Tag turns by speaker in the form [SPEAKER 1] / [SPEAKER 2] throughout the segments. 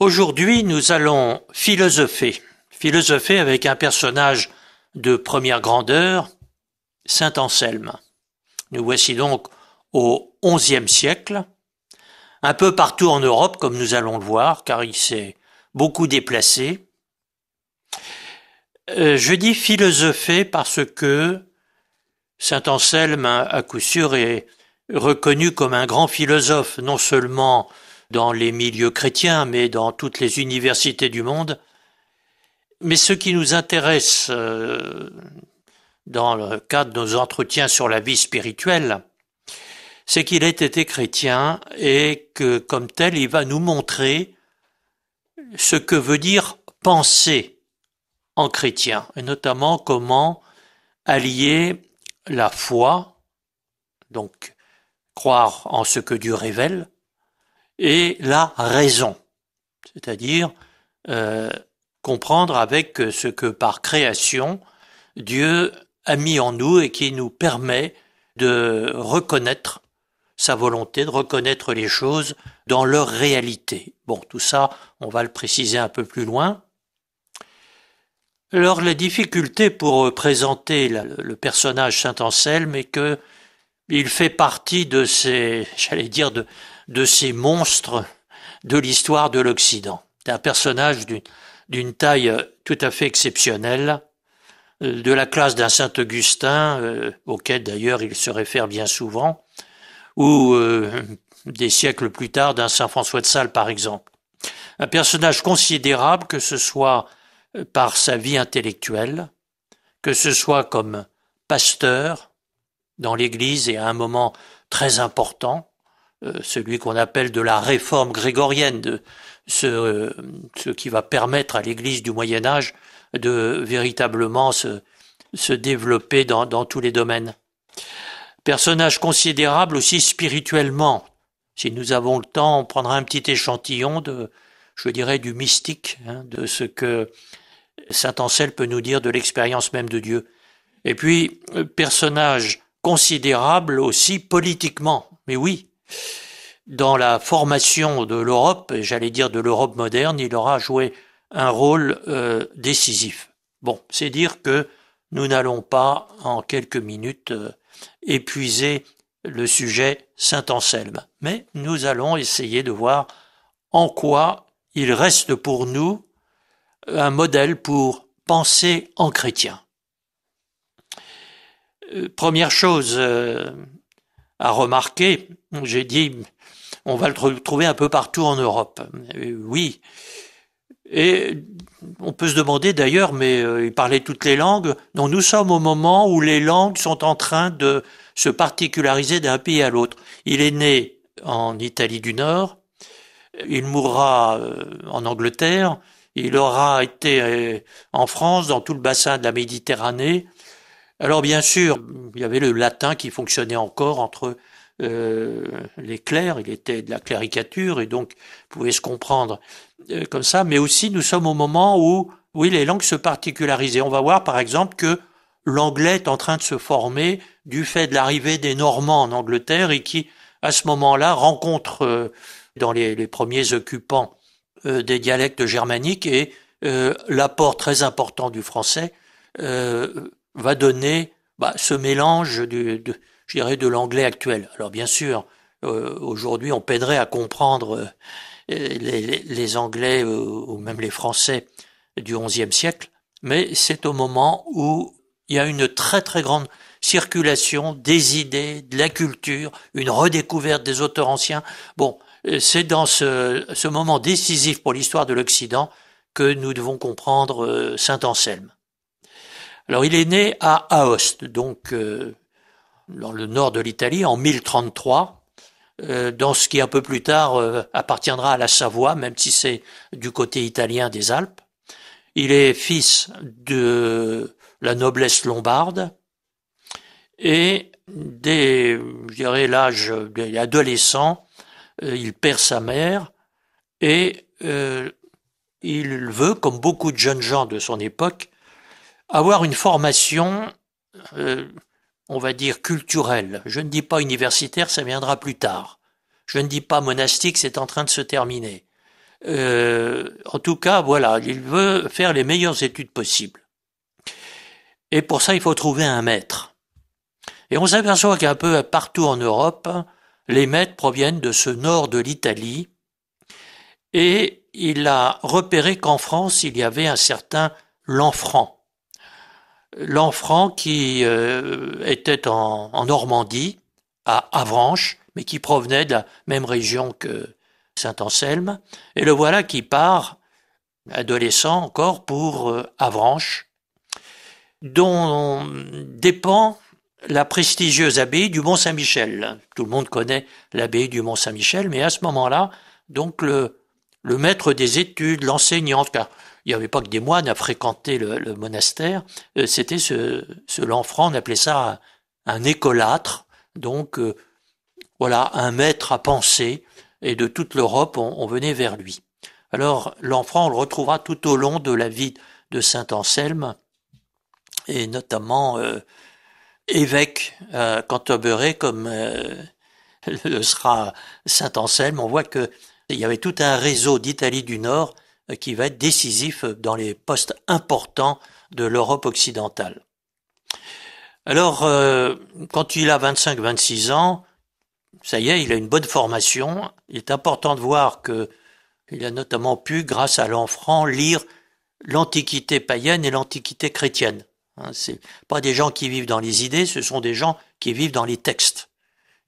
[SPEAKER 1] Aujourd'hui, nous allons philosopher avec un personnage de première grandeur, saint Anselme. Nous voici donc au XIe siècle, un peu partout en Europe, comme nous allons le voir, car il s'est beaucoup déplacé. Je dis philosopher parce que saint Anselme, à coup sûr, est reconnu comme un grand philosophe, non seulement dans les milieux chrétiens, mais dans toutes les universités du monde. Mais ce qui nous intéresse dans le cadre de nos entretiens sur la vie spirituelle, c'est qu'il ait été chrétien et que, comme tel, il va nous montrer ce que veut dire penser en chrétien, et notamment comment allier la foi, donc croire en ce que Dieu révèle, et la raison, c'est-à-dire comprendre avec ce que par création Dieu a mis en nous et qui nous permet de reconnaître sa volonté, de reconnaître les choses dans leur réalité. Bon, tout ça, on va le préciser un peu plus loin. Alors, la difficulté pour présenter le personnage saint Anselme est que il fait partie de ces, de ces monstres de l'histoire de l'Occident. C'est un personnage d'une taille tout à fait exceptionnelle, de la classe d'un saint Augustin, auquel d'ailleurs il se réfère bien souvent, ou des siècles plus tard d'un saint François de Sales par exemple. Un personnage considérable, que ce soit par sa vie intellectuelle, que ce soit comme pasteur dans l'Église et à un moment très important, celui qu'on appelle de la réforme grégorienne, de ce qui va permettre à l'Église du Moyen Âge de véritablement se développer dans tous les domaines. Personnage considérable aussi spirituellement. Si nous avons le temps, on prendra un petit échantillon du mystique, de ce que saint Anselme peut nous dire de l'expérience même de Dieu. Et puis, personnage considérable aussi politiquement. Mais oui, dans la formation de l'Europe, et j'allais dire de l'Europe moderne, il aura joué un rôle décisif. Bon, c'est dire que nous n'allons pas, en quelques minutes, épuiser le sujet saint Anselme. Mais nous allons essayer de voir en quoi il reste pour nous un modèle pour penser en chrétien. Première chose à remarquer, j'ai dit, on va le trouver un peu partout en Europe. Oui. Et on peut se demander d'ailleurs, mais il parlait toutes les langues. Non, nous sommes au moment où les langues sont en train de se particulariser d'un pays à l'autre. Il est né en Italie du Nord, il mourra en Angleterre, il aura été en France, dans tout le bassin de la Méditerranée. Alors bien sûr, il y avait le latin qui fonctionnait encore entre les clercs, il était de la cléricature et donc pouvait se comprendre comme ça, mais aussi nous sommes au moment où, oui, les langues se particularisaient. On va voir par exemple que l'anglais est en train de se former du fait de l'arrivée des Normands en Angleterre et qui, à ce moment-là, rencontrent dans les premiers occupants des dialectes germaniques et l'apport très important du français va donner ce mélange de l'anglais actuel. Alors bien sûr, aujourd'hui, on peinerait à comprendre les Anglais ou même les Français du XIe siècle, mais c'est au moment où il y a une très très grande circulation des idées, de la culture, une redécouverte des auteurs anciens. Bon, c'est dans ce moment décisif pour l'histoire de l'Occident que nous devons comprendre saint Anselme. Alors il est né à Aoste, donc dans le nord de l'Italie, en 1033, dans ce qui un peu plus tard appartiendra à la Savoie, même si c'est du côté italien des Alpes. Il est fils de la noblesse lombarde et dès, l'âge adolescent, il perd sa mère et il veut, comme beaucoup de jeunes gens de son époque, avoir une formation, on va dire culturelle. Je ne dis pas universitaire, ça viendra plus tard. Je ne dis pas monastique, c'est en train de se terminer. En tout cas, voilà, il veut faire les meilleures études possibles. Et pour ça, il faut trouver un maître. Et on s'aperçoit qu'un peu partout en Europe, les maîtres proviennent de ce nord de l'Italie. Et il a repéré qu'en France, il y avait un certain Lanfranc. Lanfranc qui était en Normandie, à Avranches, mais qui provenait de la même région que Saint-Anselme. Et le voilà qui part, adolescent encore, pour Avranches, dont dépend la prestigieuse abbaye du Mont-Saint-Michel. Tout le monde connaît l'abbaye du Mont-Saint-Michel, mais à ce moment-là, donc le maître des études, l'enseignant, car il n'y avait pas que des moines à fréquenter le monastère, c'était ce Lanfranc, on appelait ça un écolâtre, donc voilà, un maître à penser, et de toute l'Europe, on venait vers lui. Alors Lanfranc, on le retrouvera tout au long de la vie de Saint-Anselme, et notamment évêque à Cantorbéry, comme le sera Saint-Anselme. On voit que il y avait tout un réseau d'Italie du Nord qui va être décisif dans les postes importants de l'Europe occidentale. Alors, quand il a 25-26 ans, ça y est, il a une bonne formation. Il est important de voir que il a notamment pu, grâce à Lanfranc, lire l'Antiquité païenne et l'Antiquité chrétienne. C'est pas des gens qui vivent dans les idées, ce sont des gens qui vivent dans les textes.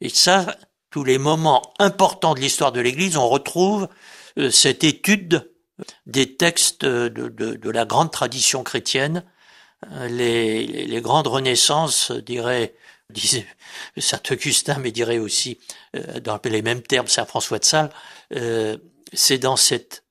[SPEAKER 1] Et ça, tous les moments importants de l'histoire de l'Église, on retrouve cette étude des textes de la grande tradition chrétienne, les grandes renaissances, disait Saint Augustin, mais dirait aussi, dans les mêmes termes, Saint François de Sales, c'est dans cette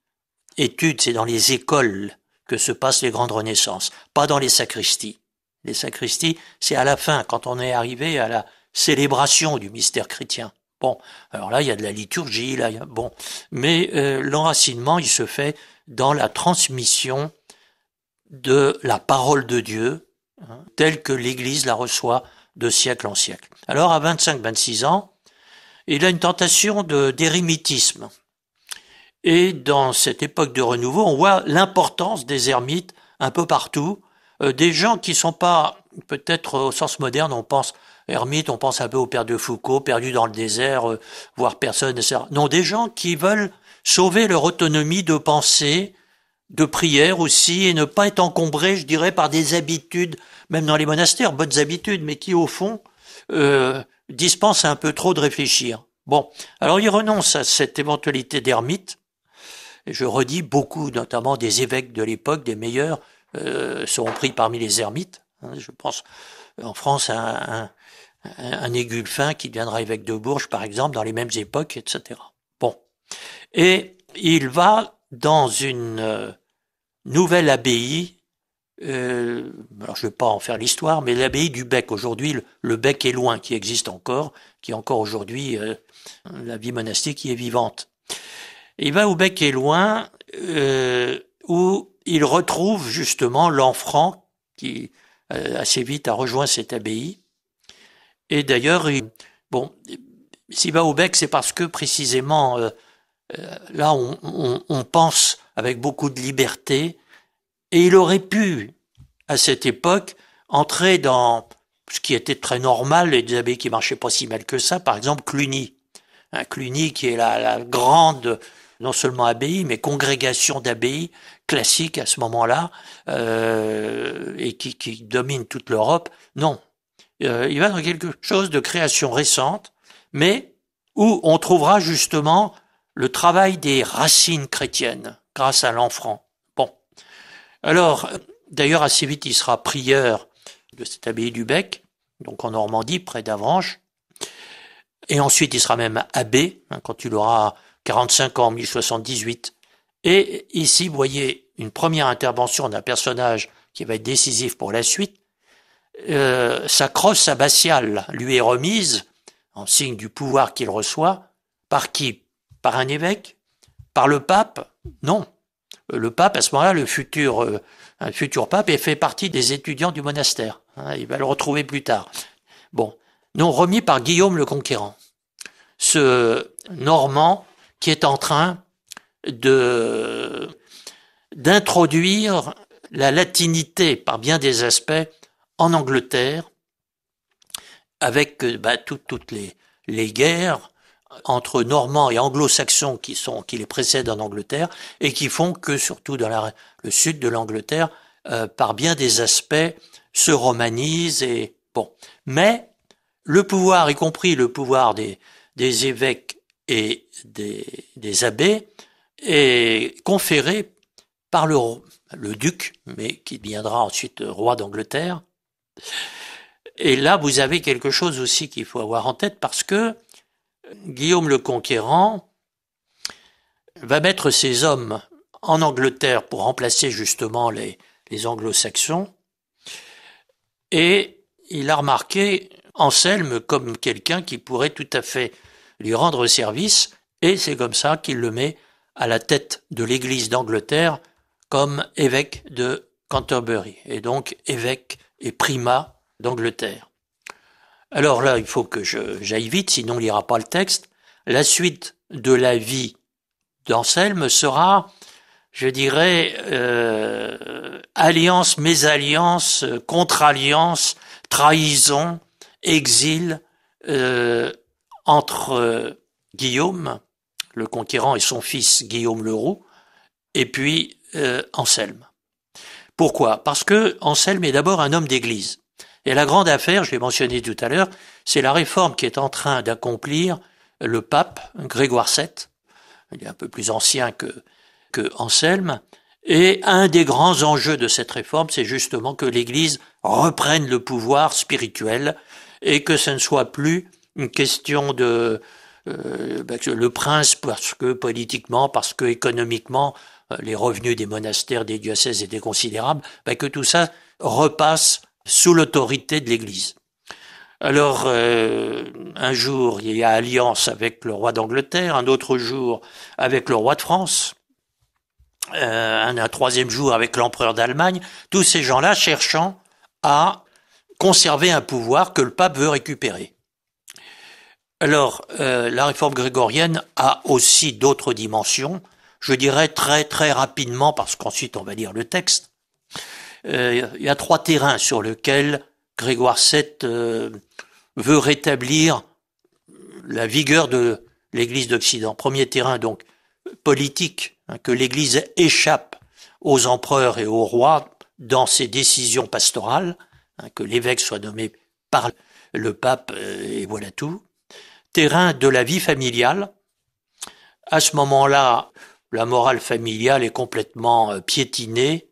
[SPEAKER 1] étude, c'est dans les écoles que se passent les grandes renaissances, pas dans les sacristies. Les sacristies, c'est à la fin, quand on est arrivé à la célébration du mystère chrétien. Bon, alors là, il y a de la liturgie, là, bon, mais l'enracinement, il se fait dans la transmission de la parole de Dieu, telle que l'Église la reçoit de siècle en siècle. Alors, à 25-26 ans, il a une tentation d'érémitisme. Et dans cette époque de renouveau, on voit l'importance des ermites un peu partout, des gens qui sont pas, peut-être au sens moderne, on pense ermite, on pense un peu au père de Foucault, perdu dans le désert, voir personne, etc. Non, des gens qui veulent sauver leur autonomie de pensée, de prière aussi, et ne pas être encombrés, je dirais, par des habitudes, même dans les monastères, bonnes habitudes, mais qui au fond dispensent un peu trop de réfléchir. Bon, alors il renonce à cette éventualité d'ermite, et je redis, beaucoup, notamment des évêques de l'époque, des meilleurs, seront pris parmi les ermites. Je pense en France à un Égulphin qui deviendra évêque de Bourges, par exemple, dans les mêmes époques, etc. Bon. Et il va dans une nouvelle abbaye, alors je ne vais pas en faire l'histoire, mais l'abbaye du Bec. Aujourd'hui, le Bec est loin, qui existe encore, qui est encore aujourd'hui la vie monastique qui est vivante. Il va au Bec et loin, où il retrouve justement Lanfranc, qui assez vite a rejoint cette abbaye. Et d'ailleurs, s'il va au Bec, c'est parce que précisément là, on pense avec beaucoup de liberté, et il aurait pu, à cette époque, entrer dans ce qui était très normal, et des abbayes qui marchaient pas si mal que ça, par exemple Cluny. Cluny qui est la grande, non seulement abbaye, mais congrégation d'abbayes classique à ce moment-là, et qui domine toute l'Europe. Non. Il va dans quelque chose de création récente, mais où on trouvera justement le travail des racines chrétiennes, grâce à Lanfranc. Bon. Alors, d'ailleurs, assez vite, il sera prieur de cette abbaye du Bec, donc en Normandie, près d'Avranches. Et ensuite, il sera même abbé, quand il aura 45 ans, en 1078. Et ici, vous voyez une première intervention d'un personnage qui va être décisif pour la suite. Sa crosse abbatiale lui est remise, en signe du pouvoir qu'il reçoit, par qui? Par un évêque? Par le pape? Non. Le pape, à ce moment-là, un futur pape, fait partie des étudiants du monastère. Il va le retrouver plus tard. Bon. Non, remis par Guillaume le Conquérant. Ce Normand qui est en train d'introduire la latinité par bien des aspects en Angleterre, avec toutes les guerres entre Normands et Anglo-Saxons qui les précèdent en Angleterre et qui font que, surtout dans le sud de l'Angleterre, par bien des aspects, se romanise et bon. Mais le pouvoir, y compris le pouvoir des évêques et des abbés, est conféré par le duc, mais qui deviendra ensuite roi d'Angleterre. Et là, vous avez quelque chose aussi qu'il faut avoir en tête, parce que Guillaume le Conquérant va mettre ses hommes en Angleterre pour remplacer justement les anglo-saxons, et il a remarqué Anselme comme quelqu'un qui pourrait tout à fait lui rendre service, et c'est comme ça qu'il le met à la tête de l'Église d'Angleterre comme évêque de Canterbury, et donc évêque et primat d'Angleterre. Alors là, il faut que j'aille vite, sinon on lira pas le texte. La suite de la vie d'Anselme sera, je dirais, alliance, mésalliance, contre-alliance, trahison, exil entre Guillaume le Conquérant et son fils Guillaume le Roux, et puis Anselme. Pourquoi? Parce que Anselme est d'abord un homme d'église. Et la grande affaire, je l'ai mentionné tout à l'heure, c'est la réforme qui est en train d'accomplir le pape Grégoire VII. Il est un peu plus ancien que Anselme. Et un des grands enjeux de cette réforme, c'est justement que l'Église reprenne le pouvoir spirituel et que ce ne soit plus une question de le prince parce que politiquement, parce que économiquement, les revenus des monastères, des diocèses étaient considérables, que tout ça repasse sous l'autorité de l'Église. Alors, un jour, il y a alliance avec le roi d'Angleterre, un autre jour avec le roi de France, un troisième jour avec l'empereur d'Allemagne, tous ces gens-là cherchant à conserver un pouvoir que le pape veut récupérer. Alors, la réforme grégorienne a aussi d'autres dimensions, je dirais très très rapidement, parce qu'ensuite on va lire le texte. Il y a 3 terrains sur lesquels Grégoire VII veut rétablir la vigueur de l'Église d'Occident. Premier terrain, donc, politique, que l'Église échappe aux empereurs et aux rois dans ses décisions pastorales, que l'évêque soit nommé par le pape, et voilà tout. Terrain de la vie familiale. À ce moment-là, la morale familiale est complètement piétinée.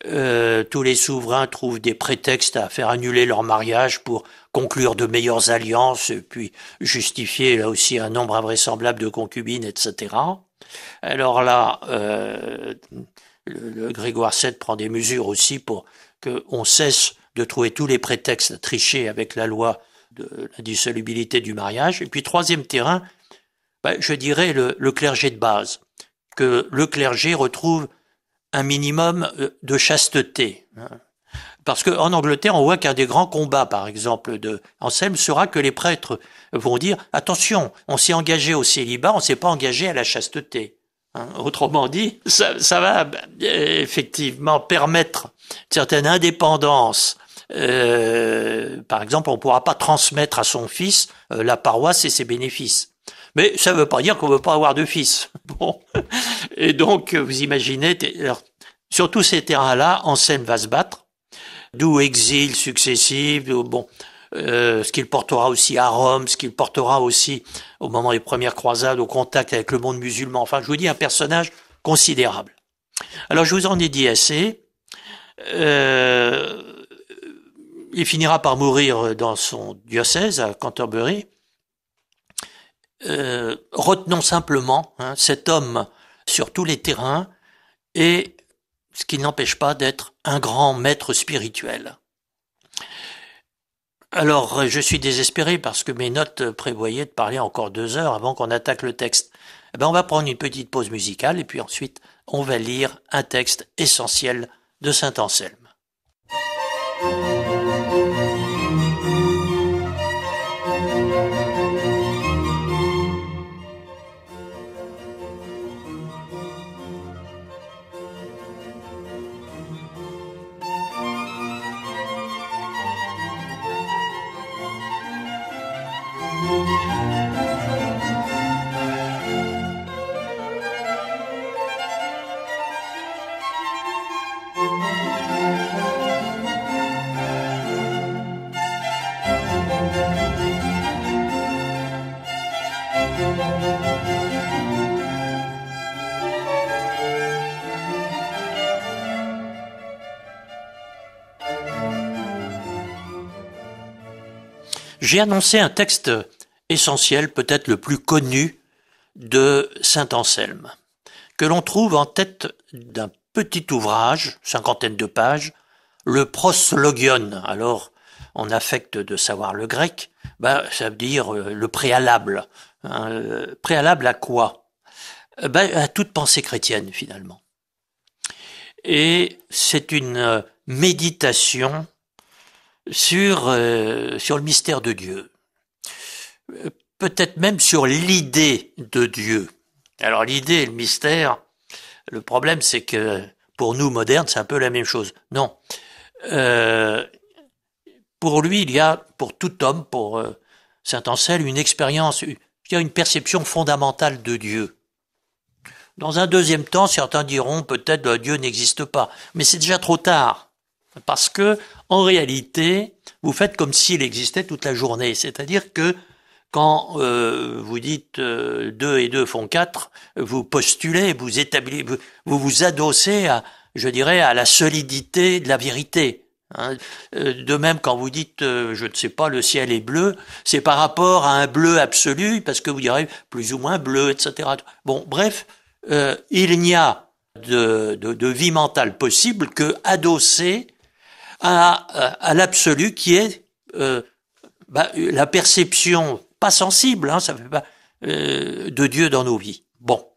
[SPEAKER 1] Tous les souverains trouvent des prétextes à faire annuler leur mariage pour conclure de meilleures alliances, puis justifier là aussi un nombre invraisemblable de concubines, etc. Alors là, le Grégoire VII prend des mesures aussi pour qu'on cesse de trouver tous les prétextes à tricher avec la loi de la dissolubilité du mariage. Et puis troisième terrain, je dirais le clergé de base, que le clergé retrouve un minimum de chasteté. Parce qu'en Angleterre, on voit qu'un des grands combats, par exemple, de Anselme, sera que les prêtres vont dire « Attention, on s'est engagé au célibat, on ne s'est pas engagé à la chasteté. » Autrement dit, ça va effectivement permettre une certaine indépendance. Par exemple, on ne pourra pas transmettre à son fils la paroisse et ses bénéfices. Mais ça ne veut pas dire qu'on ne veut pas avoir de fils. Bon. Et donc, vous imaginez, alors, sur tous ces terrains-là, Anselme va se battre, d'où exil successif, ce qu'il portera aussi à Rome, ce qu'il portera aussi au moment des premières croisades, au contact avec le monde musulman. Enfin, je vous dis, un personnage considérable. Alors, je vous en ai dit assez. Il finira par mourir dans son diocèse, à Canterbury. Retenons simplement cet homme sur tous les terrains, et ce qui n'empêche pas d'être un grand maître spirituel. Alors, je suis désespéré parce que mes notes prévoyaient de parler encore 2 heures avant qu'on attaque le texte. On va prendre une petite pause musicale et puis ensuite on va lire un texte essentiel de saint Anselme. J'ai annoncé un texte essentiel, peut-être le plus connu de saint Anselme, que l'on trouve en tête d'un petit ouvrage, 50 de pages, le Proslogion. Alors, on affecte de savoir le grec, ça veut dire le préalable. Préalable à quoi? À toute pensée chrétienne, finalement. Et c'est une méditation sur le mystère de Dieu. Peut-être même sur l'idée de Dieu. Alors l'idée et le mystère, le problème c'est que pour nous modernes, c'est un peu la même chose. Non. Pour lui, il y a, pour tout homme, pour saint Anselme, une expérience, il y a une perception fondamentale de Dieu. Dans un deuxième temps, certains diront peut-être Dieu n'existe pas. Mais c'est déjà trop tard. Parce que, en réalité, vous faites comme s'il existait toute la journée. C'est-à-dire que quand vous dites 2 et 2 font 4, vous postulez, vous établissez, vous vous adossez à, je dirais, à la solidité de la vérité. Hein. De même, quand vous dites, je ne sais pas, le ciel est bleu, c'est par rapport à un bleu absolu, parce que vous direz plus ou moins bleu, etc. Bon, bref, il n'y a de vie mentale possible que adossée à l'absolu qui est la perception pas sensible, hein, ça fait pas de Dieu dans nos vies. Bon,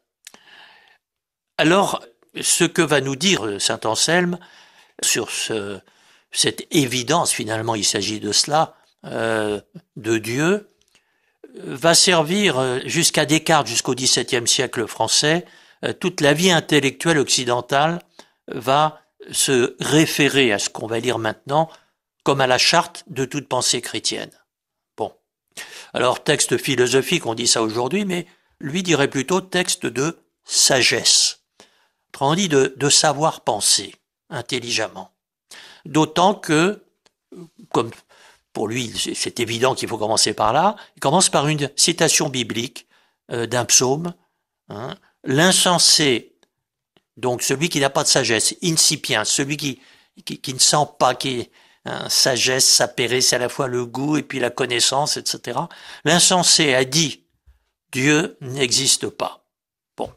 [SPEAKER 1] alors ce que va nous dire saint Anselme sur cette évidence, finalement il s'agit de cela, de Dieu, va servir jusqu'à Descartes, jusqu'au XVIIe siècle français. Toute la vie intellectuelle occidentale va se référer à ce qu'on va lire maintenant comme à la charte de toute pensée chrétienne. Bon. Alors, texte philosophique, on dit ça aujourd'hui, mais lui dirait plutôt texte de sagesse. Autrement dit, de savoir penser intelligemment. D'autant que, comme pour lui, c'est évident qu'il faut commencer par là, il commence par une citation biblique d'un psaume, hein, l'insensé, donc celui qui n'a pas de sagesse, incipient, celui qui ne sent pas, qui sagesse, sapere, c'est à la fois le goût et puis la connaissance, etc. L'insensé a dit, Dieu n'existe pas. Bon.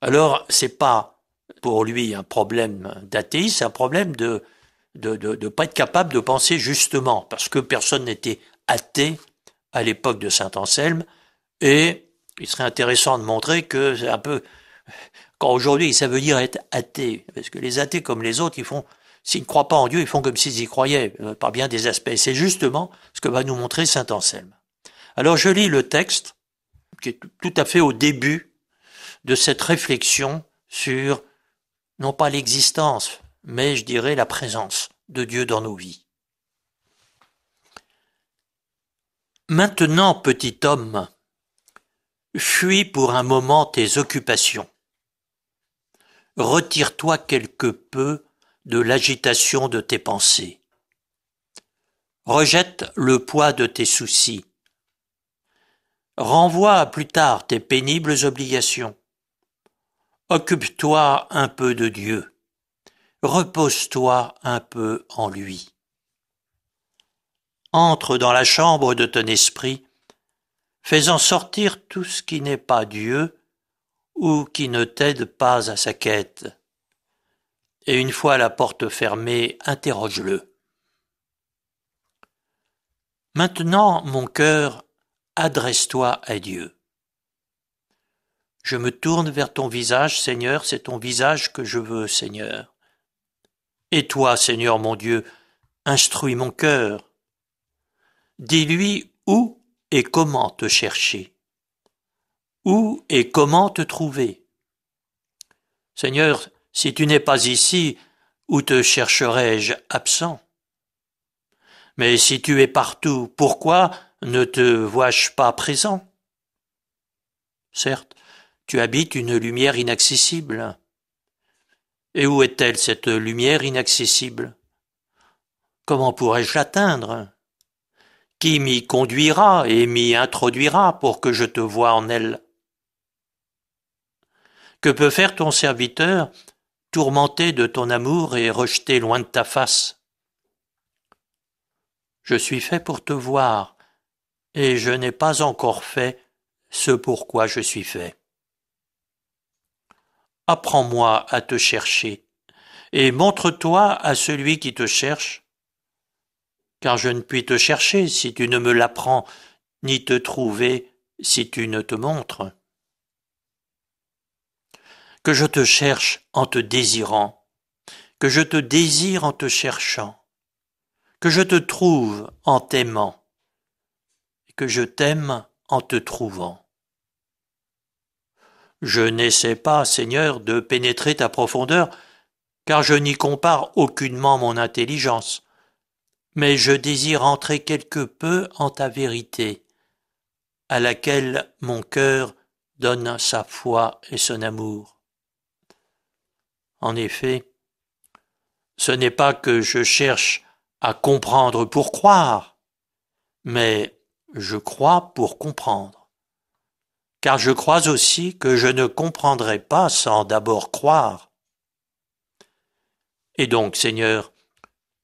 [SPEAKER 1] Alors, c'est pas pour lui un problème d'athéisme, c'est un problème de pas être capable de penser justement, parce que personne n'était athée à l'époque de saint Anselme, et il serait intéressant de montrer que c'est un peu, quand aujourd'hui ça veut dire être athée, parce que les athées comme les autres, s'ils ne croient pas en Dieu, ils font comme s'ils y croyaient, par bien des aspects. C'est justement ce que va nous montrer saint Anselme. Alors je lis le texte, qui est tout à fait au début de cette réflexion sur, non pas l'existence, mais je dirais la présence de Dieu dans nos vies. Maintenant, petit homme, fuis pour un moment tes occupations. Retire-toi quelque peu de l'agitation de tes pensées. Rejette le poids de tes soucis. Renvoie à plus tard tes pénibles obligations. Occupe-toi un peu de Dieu. Repose-toi un peu en lui. Entre dans la chambre de ton esprit, fais-en sortir tout ce qui n'est pas Dieu ou qui ne t'aide pas à sa quête. Et une fois la porte fermée, interroge-le. Maintenant, mon cœur, adresse-toi à Dieu. Je me tourne vers ton visage, Seigneur, c'est ton visage que je veux, Seigneur. Et toi, Seigneur mon Dieu, instruis mon cœur. Dis-lui où et comment te chercher. Où et comment te trouver. Seigneur, si tu n'es pas ici, où te chercherai-je absent? Mais si tu es partout, pourquoi ne te vois-je pas présent? Certes, tu habites une lumière inaccessible. Et où est-elle cette lumière inaccessible? Comment pourrais-je l'atteindre? Qui m'y conduira et m'y introduira pour que je te voie en elle? Que peut faire ton serviteur, tourmenté de ton amour et rejeté loin de ta face? Je suis fait pour te voir, et je n'ai pas encore fait ce pourquoi je suis fait. Apprends-moi à te chercher, et montre-toi à celui qui te cherche, car je ne puis te chercher si tu ne me l'apprends, ni te trouver si tu ne te montres. Que je te cherche en te désirant, que je te désire en te cherchant, que je te trouve en t'aimant, et que je t'aime en te trouvant. Je n'essaie pas, Seigneur, de pénétrer ta profondeur, car je n'y compare aucunement mon intelligence, mais je désire entrer quelque peu en ta vérité, à laquelle mon cœur donne sa foi et son amour. En effet, ce n'est pas que je cherche à comprendre pour croire, mais je crois pour comprendre. Car je crois aussi que je ne comprendrai pas sans d'abord croire. Et donc, Seigneur,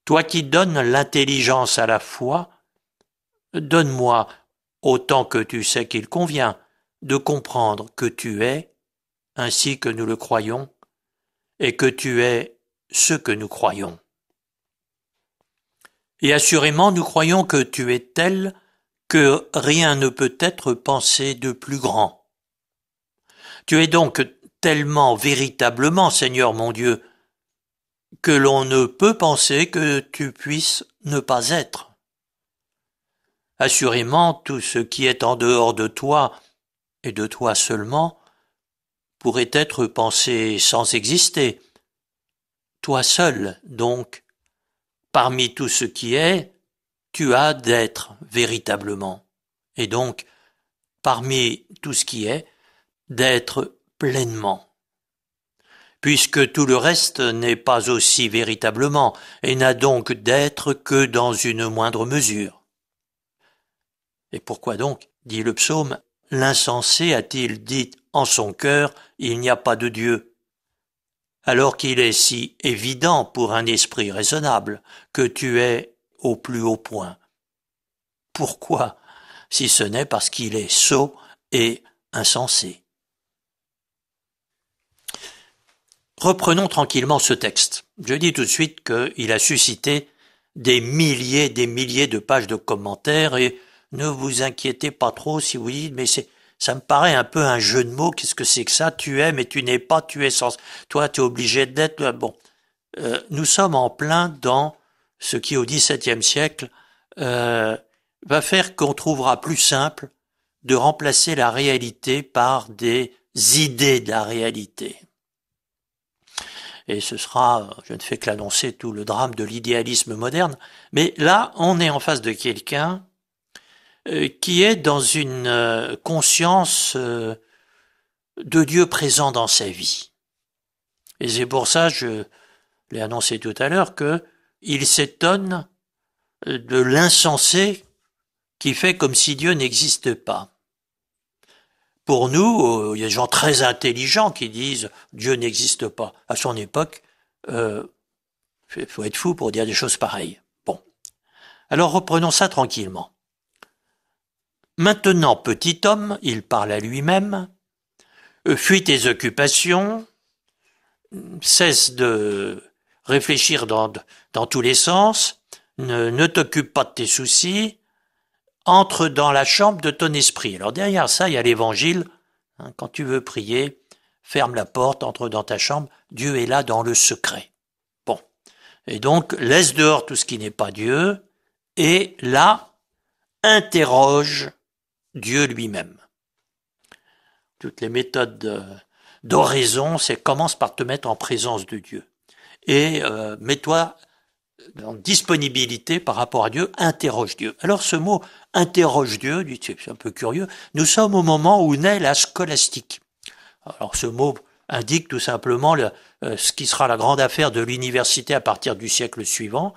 [SPEAKER 1] toi qui donnes l'intelligence à la foi, donne-moi, autant que tu sais qu'il convient, de comprendre que tu es, ainsi que nous le croyons, et que tu es ce que nous croyons. Et assurément, nous croyons que tu es tel que rien ne peut être pensé de plus grand. Tu es donc tellement véritablement, Seigneur mon Dieu, que l'on ne peut penser que tu puisses ne pas être. Assurément, tout ce qui est en dehors de toi, et de toi seulement, pourrait être pensé sans exister. Toi seul, donc, parmi tout ce qui est, tu as d'être véritablement. Et donc, parmi tout ce qui est, d'être pleinement. Puisque tout le reste n'est pas aussi véritablement, et n'a donc d'être que dans une moindre mesure. Et pourquoi donc, dit le psaume, l'insensé a-t-il dit en son cœur, il n'y a pas de Dieu, alors qu'il est si évident pour un esprit raisonnable que tu es au plus haut point. Pourquoi, si ce n'est parce qu'il est sot et insensé? Reprenons tranquillement ce texte. Je dis tout de suite qu'il a suscité des milliers de pages de commentaires et ne vous inquiétez pas trop si vous dites mais ça me paraît un peu un jeu de mots, qu'est-ce que c'est que ça? Tu es mais tu n'es pas, tu es sans... Toi tu es obligé d'être... Bon, nous sommes en plein dans ce qui au XVIIe siècle va faire qu'on trouvera plus simple de remplacer la réalité par des idées de la réalité. Et ce sera, je ne fais que l'annoncer, tout le drame de l'idéalisme moderne. Mais là, on est en face de quelqu'un qui est dans une conscience de Dieu présent dans sa vie. Et c'est pour ça, je l'ai annoncé tout à l'heure, qu'il s'étonne de l'insensé qui fait comme si Dieu n'existe pas. Pour nous, il y a des gens très intelligents qui disent Dieu n'existe pas. À son époque, faut être fou pour dire des choses pareilles. Bon. Alors reprenons ça tranquillement. Maintenant, petit homme, il parle à lui-même, fuis tes occupations, cesse de réfléchir dans tous les sens, ne t'occupe pas de tes soucis, entre dans la chambre de ton esprit. Alors derrière ça, il y a l'évangile. Quand tu veux prier, ferme la porte, entre dans ta chambre. Dieu est là dans le secret. Bon. Et donc, laisse dehors tout ce qui n'est pas Dieu. Et là, interroge Dieu lui-même. Toutes les méthodes d'oraison, c'est commence par te mettre en présence de Dieu. Et mets-toi en disponibilité par rapport à Dieu, interroge Dieu. Alors ce mot interroge Dieu, c'est un peu curieux, nous sommes au moment où naît la scolastique. Alors ce mot indique tout simplement ce qui sera la grande affaire de l'université à partir du siècle suivant,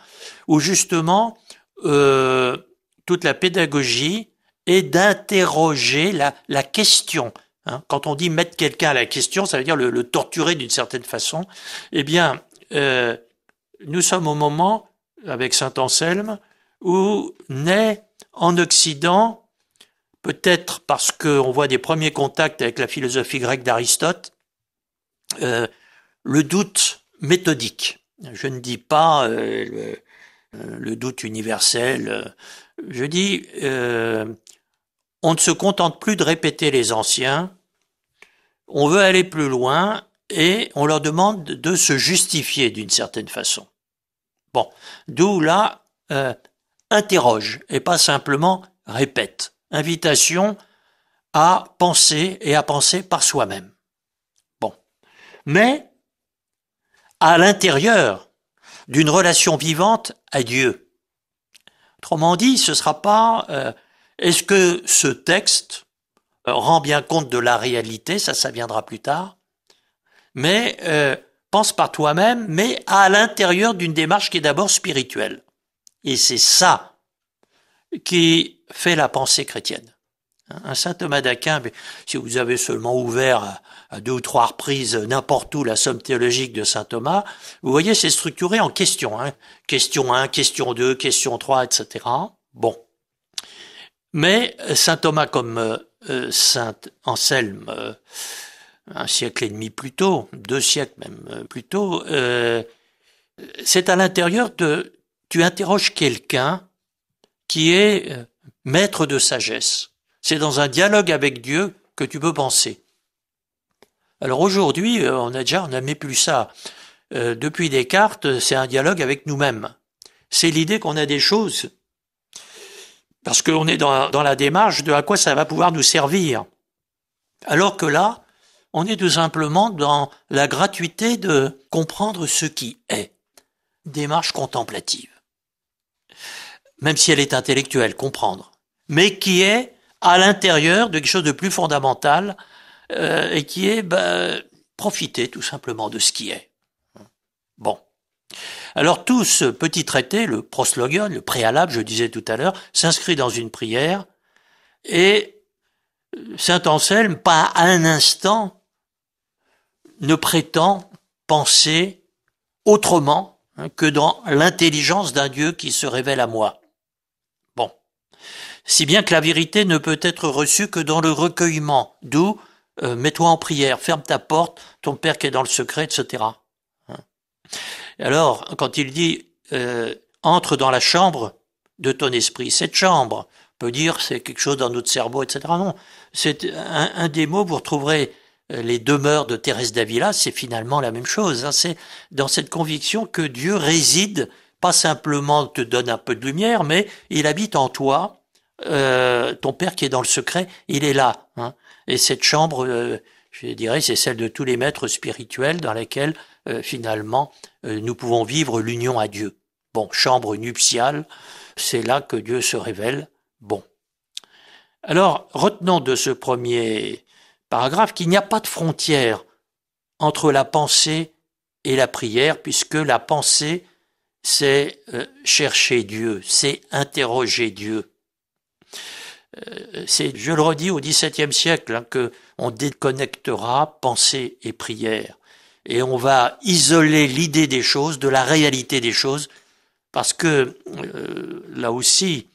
[SPEAKER 1] où justement toute la pédagogie est d'interroger la question. Quand on dit mettre quelqu'un à la question, ça veut dire le torturer d'une certaine façon. Eh bien, nous sommes au moment, avec saint Anselme, où naît en Occident peut-être parce qu'on voit des premiers contacts avec la philosophie grecque d'Aristote, le doute méthodique. Je ne dis pas le doute universel. Je dis, on ne se contente plus de répéter les anciens, on veut aller plus loin et on leur demande de se justifier d'une certaine façon. Bon, d'où là, interroge et pas simplement répète. Invitation à penser et à penser par soi-même. Bon, mais à l'intérieur d'une relation vivante à Dieu. Autrement dit, ce sera pas est-ce que ce texte rend bien compte de la réalité, ça viendra plus tard, mais pense par toi-même, mais à l'intérieur d'une démarche qui est d'abord spirituelle. Et c'est ça qui fait la pensée chrétienne. Un saint Thomas d'Aquin, si vous avez seulement ouvert à 2 ou 3 reprises n'importe où la somme théologique de saint Thomas, vous voyez, c'est structuré en questions. Question 1, question 2, question 3, etc. Bon. Mais saint Thomas comme saint Anselme, un siècle et demi plus tôt, 2 siècles même plus tôt, c'est à l'intérieur de... Tu interroges quelqu'un qui est maître de sagesse. C'est dans un dialogue avec Dieu que tu peux penser. Alors aujourd'hui, on n'a même plus ça. Depuis Descartes, c'est un dialogue avec nous-mêmes. C'est l'idée qu'on a des choses, parce qu'on est dans la démarche de à quoi ça va pouvoir nous servir. Alors que là, on est tout simplement dans la gratuité de comprendre ce qui est. Démarche contemplative. Même si elle est intellectuelle, comprendre. Mais qui est à l'intérieur de quelque chose de plus fondamental et qui est profiter tout simplement de ce qui est. Bon. Alors tout ce petit traité, le proslogion, le préalable, je disais tout à l'heure, s'inscrit dans une prière et saint Anselme, pas un instant, ne prétend penser autrement que dans l'intelligence d'un Dieu qui se révèle à moi. Bon. Si bien que la vérité ne peut être reçue que dans le recueillement, d'où mets-toi en prière, ferme ta porte, ton Père qui est dans le secret, etc. Alors, quand il dit entre dans la chambre de ton esprit, cette chambre, on peut dire c'est quelque chose dans notre cerveau, etc. Non, c'est un des mots, vous retrouverez les demeures de Thérèse d'Avila, c'est finalement la même chose. C'est dans cette conviction que Dieu réside, pas simplement te donne un peu de lumière, mais il habite en toi. Ton Père qui est dans le secret, il est là. Et cette chambre, je dirais, c'est celle de tous les maîtres spirituels dans laquelle, finalement, nous pouvons vivre l'union à Dieu. Bon, chambre nuptiale, c'est là que Dieu se révèle. Bon. Alors, retenons de ce premier paragraphe qu'il n'y a pas de frontière entre la pensée et la prière, puisque la pensée, c'est chercher Dieu, c'est interroger Dieu. C'est, je le redis, au XVIIe siècle que on déconnectera pensée et prière. Et on va isoler l'idée des choses de la réalité des choses, parce que là aussi,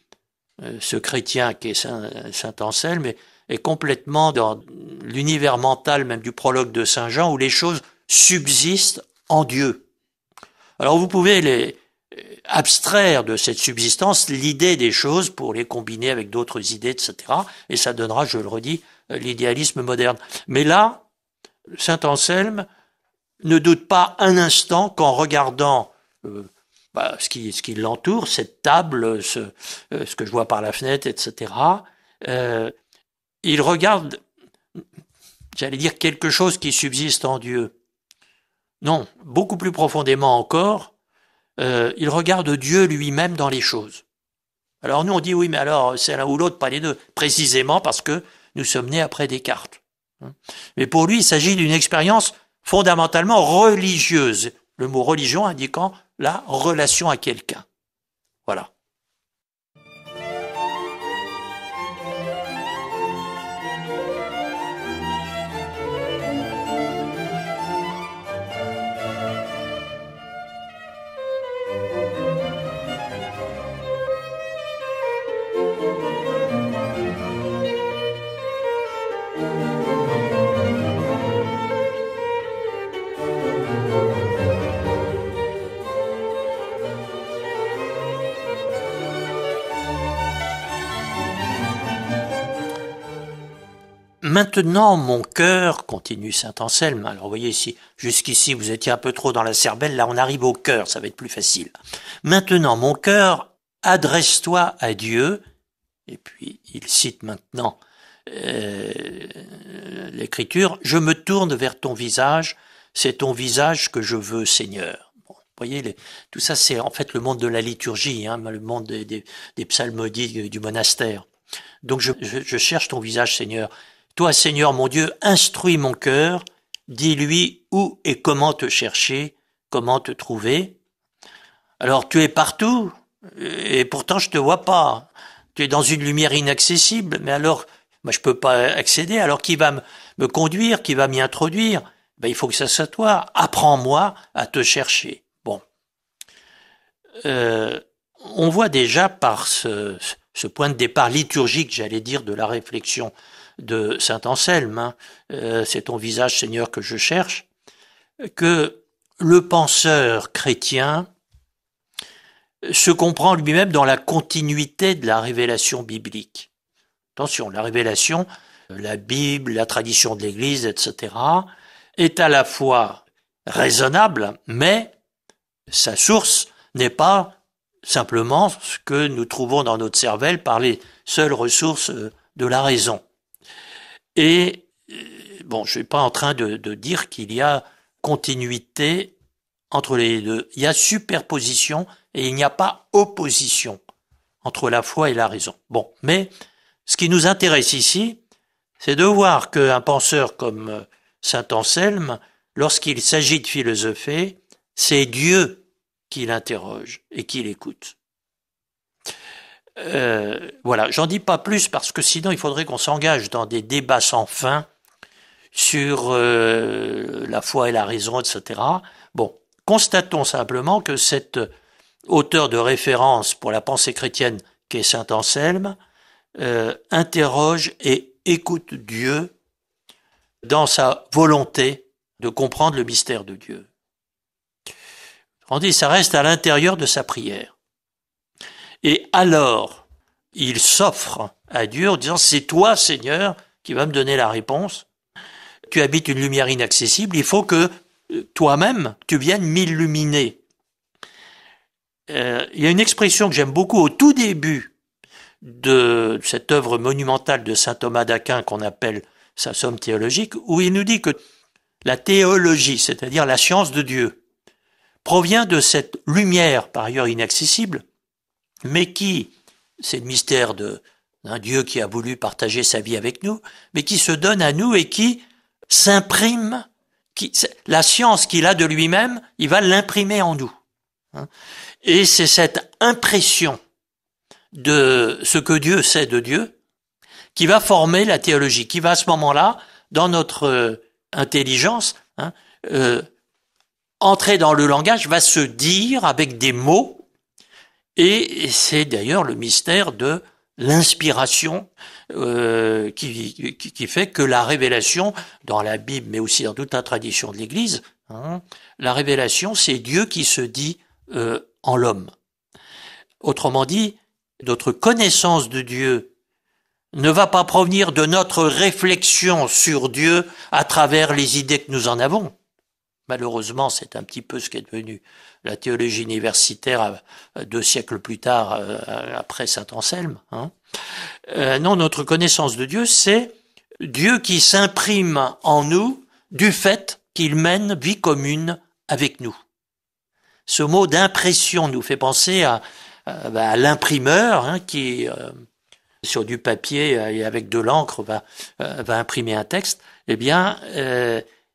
[SPEAKER 1] ce chrétien qui est saint Anselme est complètement dans l'univers mental même du prologue de saint Jean, où les choses subsistent en Dieu. Alors vous pouvez les abstraire de cette subsistance l'idée des choses pour les combiner avec d'autres idées, etc. Et ça donnera, je le redis, l'idéalisme moderne. Mais là, saint Anselme ne doute pas un instant qu'en regardant ce qui l'entoure, cette table, ce que je vois par la fenêtre, etc., il regarde, j'allais dire, quelque chose qui subsiste en Dieu. Non, beaucoup plus profondément encore, il regarde Dieu lui-même dans les choses. Alors nous on dit oui, mais alors c'est l'un ou l'autre, pas les deux, précisément parce que nous sommes nés après Descartes. Mais pour lui, il s'agit d'une expérience fondamentalement religieuse, le mot religion indiquant la relation à quelqu'un. Voilà. Maintenant, mon cœur, continue saint Anselme, alors vous voyez, si jusqu'ici vous étiez un peu trop dans la cervelle, là on arrive au cœur, ça va être plus facile. Maintenant, mon cœur, adresse-toi à Dieu, et puis il cite maintenant l'Écriture, je me tourne vers ton visage, c'est ton visage que je veux, Seigneur. Bon, vous voyez, tout ça c'est en fait le monde de la liturgie, hein, le monde des psalmodies du monastère. Donc je cherche ton visage, Seigneur. Toi, Seigneur mon Dieu, instruis mon cœur, dis-lui où et comment te chercher, comment te trouver. Alors tu es partout, et pourtant je te vois pas. Tu es dans une lumière inaccessible, mais alors, moi je peux pas accéder, alors qui va me conduire, qui va m'y introduire? Ben, il faut que ça soit toi. Apprends-moi à te chercher. Bon. On voit déjà par ce point de départ liturgique, j'allais dire, de la réflexion de saint Anselme, hein, c'est ton visage, Seigneur, que je cherche, que le penseur chrétien se comprend lui-même dans la continuité de la révélation biblique. Attention, la révélation, la Bible, la tradition de l'Église, etc., est à la fois raisonnable, mais sa source n'est pas simplement ce que nous trouvons dans notre cervelle par les seules ressources de la raison. Et bon, je ne suis pas en train de dire qu'il y a continuité entre les deux. Il y a superposition et il n'y a pas opposition entre la foi et la raison. Bon, mais ce qui nous intéresse ici, c'est de voir qu'un penseur comme saint Anselme, lorsqu'il s'agit de philosopher, c'est Dieu qui l'interroge et qui l'écoute. Voilà, j'en dis pas plus parce que sinon il faudrait qu'on s'engage dans des débats sans fin sur la foi et la raison, etc. Bon, constatons simplement que cet auteur de référence pour la pensée chrétienne qu'est saint Anselme interroge et écoute Dieu dans sa volonté de comprendre le mystère de Dieu. On dit, ça reste à l'intérieur de sa prière. Et alors, il s'offre à Dieu en disant, c'est toi, Seigneur, qui vas me donner la réponse. Tu habites une lumière inaccessible, il faut que toi-même, tu viennes m'illuminer. Il y a une expression que j'aime beaucoup au tout début de cette œuvre monumentale de saint Thomas d'Aquin qu'on appelle sa Somme théologique, où il nous dit que la théologie, c'est-à-dire la science de Dieu, provient de cette lumière, par ailleurs inaccessible, mais qui, c'est le mystère d'un Dieu qui a voulu partager sa vie avec nous, mais qui se donne à nous et qui s'imprime, la science qu'il a de lui-même, il va l'imprimer en nous. Et c'est cette impression de ce que Dieu sait de Dieu qui va former la théologie, qui va à ce moment-là, dans notre intelligence, entrer dans le langage, va se dire avec des mots. Et c'est d'ailleurs le mystère de l'inspiration qui fait que la révélation, dans la Bible, mais aussi dans toute la tradition de l'Église, la révélation, c'est Dieu qui se dit en l'homme. Autrement dit, notre connaissance de Dieu ne va pas provenir de notre réflexion sur Dieu à travers les idées que nous en avons. Malheureusement, c'est un petit peu ce qu'est devenu la théologie universitaire 2 siècles plus tard, après saint Anselme. Non, notre connaissance de Dieu, c'est Dieu qui s'imprime en nous du fait qu'il mène vie commune avec nous. Ce mot d'impression nous fait penser à l'imprimeur qui, sur du papier et avec de l'encre, va imprimer un texte. Eh bien,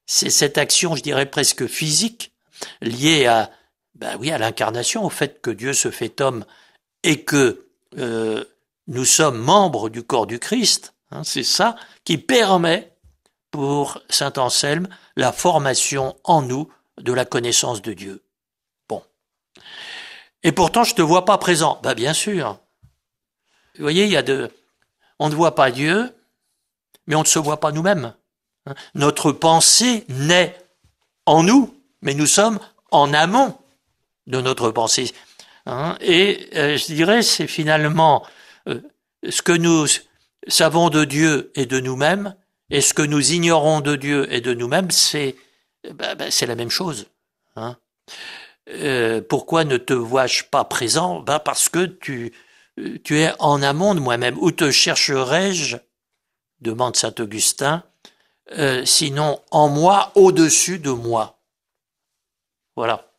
[SPEAKER 1] c'est cette action, je dirais presque physique, liée à l'incarnation, au fait que Dieu se fait homme et que nous sommes membres du corps du Christ. C'est ça qui permet, pour saint Anselme, la formation en nous de la connaissance de Dieu. Bon. Et pourtant, je te vois pas présent. Bien sûr. Vous voyez, on ne voit pas Dieu, mais on ne se voit pas nous-mêmes. Notre pensée naît en nous, mais nous sommes en amont de notre pensée. Et je dirais, c'est finalement ce que nous savons de Dieu et de nous-mêmes Et ce que nous ignorons de Dieu et de nous-mêmes, c'est la même chose. Hein. Pourquoi ne te vois-je pas présent? Parce que tu es en amont de moi-même. Où te chercherai-je, demande saint Augustin, sinon en moi, au-dessus de moi. Voilà.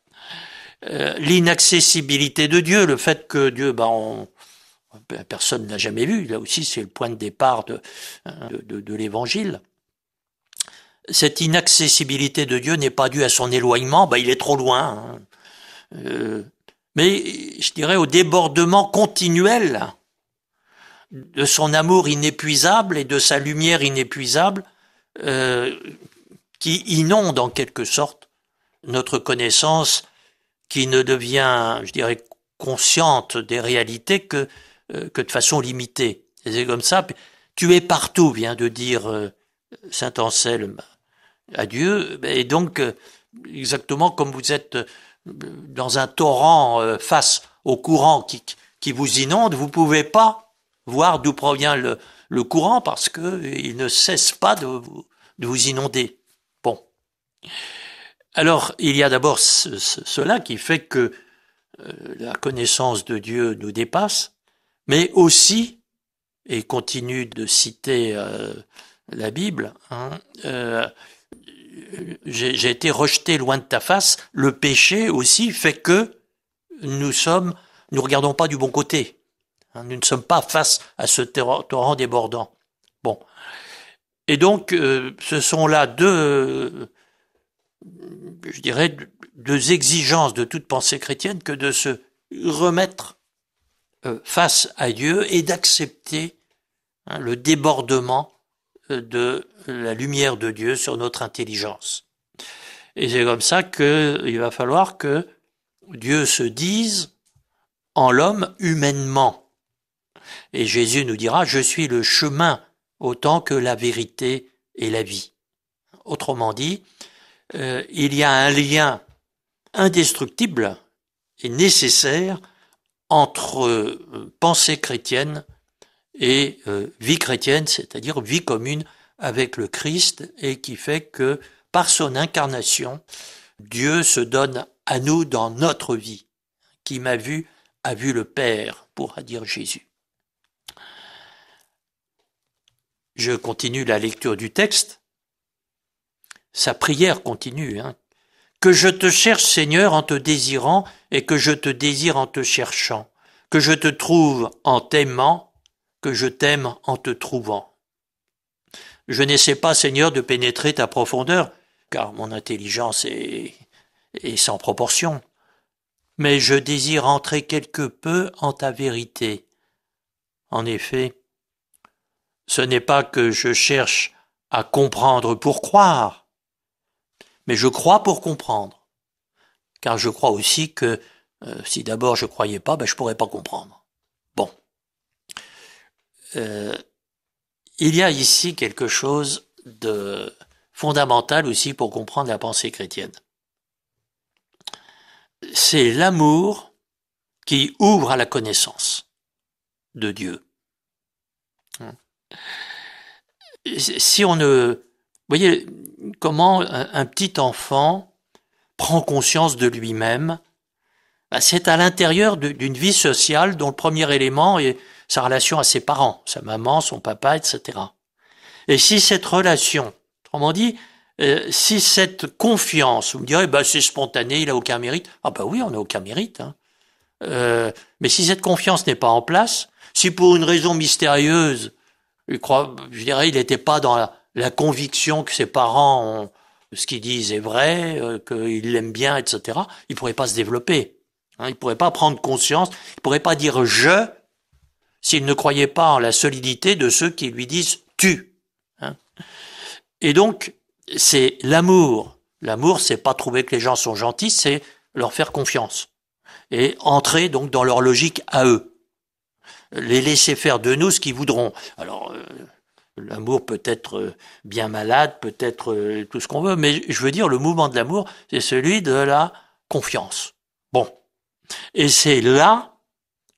[SPEAKER 1] L'inaccessibilité de Dieu, le fait que Dieu, personne n'a jamais vu, là aussi c'est le point de départ de l'Évangile. Cette inaccessibilité de Dieu n'est pas due à son éloignement, il est trop loin. Mais je dirais au débordement continuel de son amour inépuisable et de sa lumière inépuisable qui inonde en quelque sorte notre connaissance qui ne devient, je dirais, consciente des réalités que de façon limitée. Et c'est comme ça, tu es partout, vient de dire saint Anselme à Dieu, et donc exactement comme vous êtes dans un torrent face au courant qui vous inonde, vous pouvez pas voir d'où provient le courant parce que il ne cesse pas de vous inonder. Bon. Alors, il y a d'abord cela qui fait que la connaissance de Dieu nous dépasse, mais aussi, et continue de citer la Bible, j'ai été rejeté loin de ta face, le péché aussi fait que nous regardons pas du bon côté. Nous ne sommes pas face à ce torrent débordant. Bon. Et donc, ce sont là deux exigences de toute pensée chrétienne que de se remettre face à Dieu et d'accepter le débordement de la lumière de Dieu sur notre intelligence. Et c'est comme ça qu'il va falloir que Dieu se dise en l'homme humainement. Et Jésus nous dira, je suis le chemin autant que la vérité et la vie. Autrement dit, il y a un lien indestructible et nécessaire entre pensée chrétienne et vie chrétienne, c'est-à-dire vie commune avec le Christ, et qui fait que par son incarnation, Dieu se donne à nous dans notre vie. Qui m'a vu a vu le Père, pourra dire Jésus. Je continue la lecture du texte. Sa prière continue. Que je te cherche, Seigneur, en te désirant, et que je te désire en te cherchant. Que je te trouve en t'aimant, que je t'aime en te trouvant. Je n'essaie pas, Seigneur, de pénétrer ta profondeur, car mon intelligence est sans proportion. Mais je désire entrer quelque peu en ta vérité. En effet, ce n'est pas que je cherche à comprendre pour croire, mais je crois pour comprendre. Car je crois aussi que si d'abord je croyais pas, je pourrais pas comprendre. Bon. Il y a ici quelque chose de fondamental aussi pour comprendre la pensée chrétienne. C'est l'amour qui ouvre à la connaissance de Dieu. Si on ne... Vous voyez comment un petit enfant prend conscience de lui-même, c'est à l'intérieur d'une vie sociale dont le premier élément est sa relation à ses parents, sa maman, son papa, etc. Et si cette relation, autrement dit, si cette confiance, vous me direz, c'est spontané, il a aucun mérite. Oui, on n'a aucun mérite. Mais si cette confiance n'est pas en place, si pour une raison mystérieuse, il n'était pas dans la conviction que ses parents ce qu'ils disent est vrai, qu'ils l'aiment bien, etc., il pourrait pas se développer. Il pourrait pas prendre conscience, il pourrait pas dire je s'il ne croyait pas en la solidité de ceux qui lui disent tu. Et donc, c'est l'amour. L'amour, c'est pas trouver que les gens sont gentils, c'est leur faire confiance. Et entrer donc dans leur logique à eux. Les laisser faire de nous ce qu'ils voudront. Alors, l'amour peut être bien malade, peut être tout ce qu'on veut, mais je veux dire, le mouvement de l'amour, c'est celui de la confiance. Bon. Et c'est là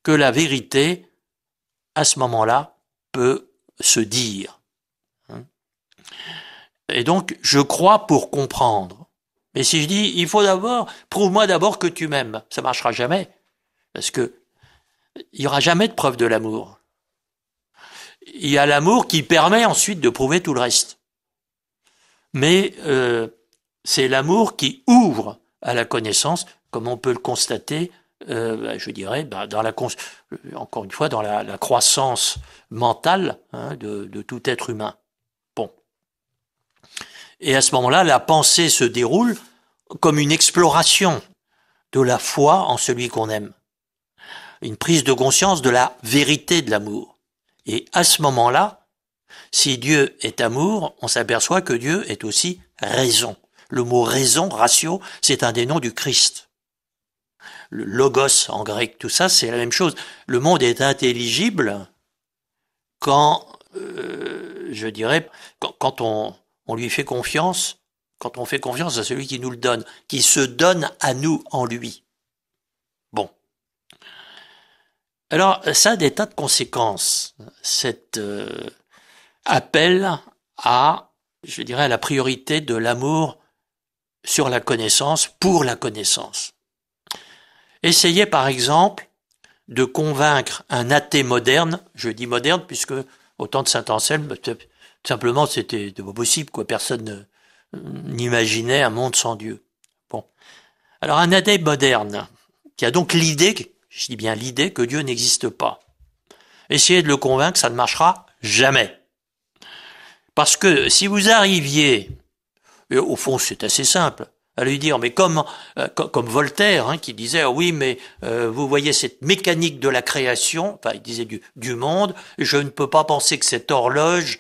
[SPEAKER 1] que la vérité, à ce moment-là, peut se dire. Et donc, je crois pour comprendre. Mais si je dis, il faut d'abord, prouve-moi d'abord que tu m'aimes, ça marchera jamais. Parce que il y aura jamais de preuve de l'amour. Il y a l'amour qui permet ensuite de prouver tout le reste. Mais c'est l'amour qui ouvre à la connaissance, comme on peut le constater, je dirais, dans encore une fois, dans la croissance mentale de tout être humain. Bon. Et à ce moment-là, la pensée se déroule comme une exploration de la foi en celui qu'on aime. Une prise de conscience de la vérité de l'amour. Et à ce moment-là, si Dieu est amour, on s'aperçoit que Dieu est aussi raison. Le mot raison, ratio, c'est un des noms du Christ. Le logos en grec, tout ça, c'est la même chose. Le monde est intelligible quand, je dirais, quand on lui fait confiance, quand on fait confiance à celui qui nous le donne, qui se donne à nous en lui. Bon. Alors, ça a des tas de conséquences, cet appel à, je dirais, à la priorité de l'amour sur la connaissance, pour la connaissance. Essayez par exemple de convaincre un athée moderne, je dis moderne puisque au temps de saint Anselme, simplement c'était pas possible, quoi. Personne n'imaginait un monde sans Dieu. Bon. Alors un athée moderne, qui a donc l'idée, je dis bien l'idée, que Dieu n'existe pas. Essayez de le convaincre, ça ne marchera jamais. Parce que si vous arriviez, et au fond c'est assez simple, à lui dire, mais comme Voltaire, qui disait, oui, mais vous voyez cette mécanique de la création, enfin il disait du monde, je ne peux pas penser que cette horloge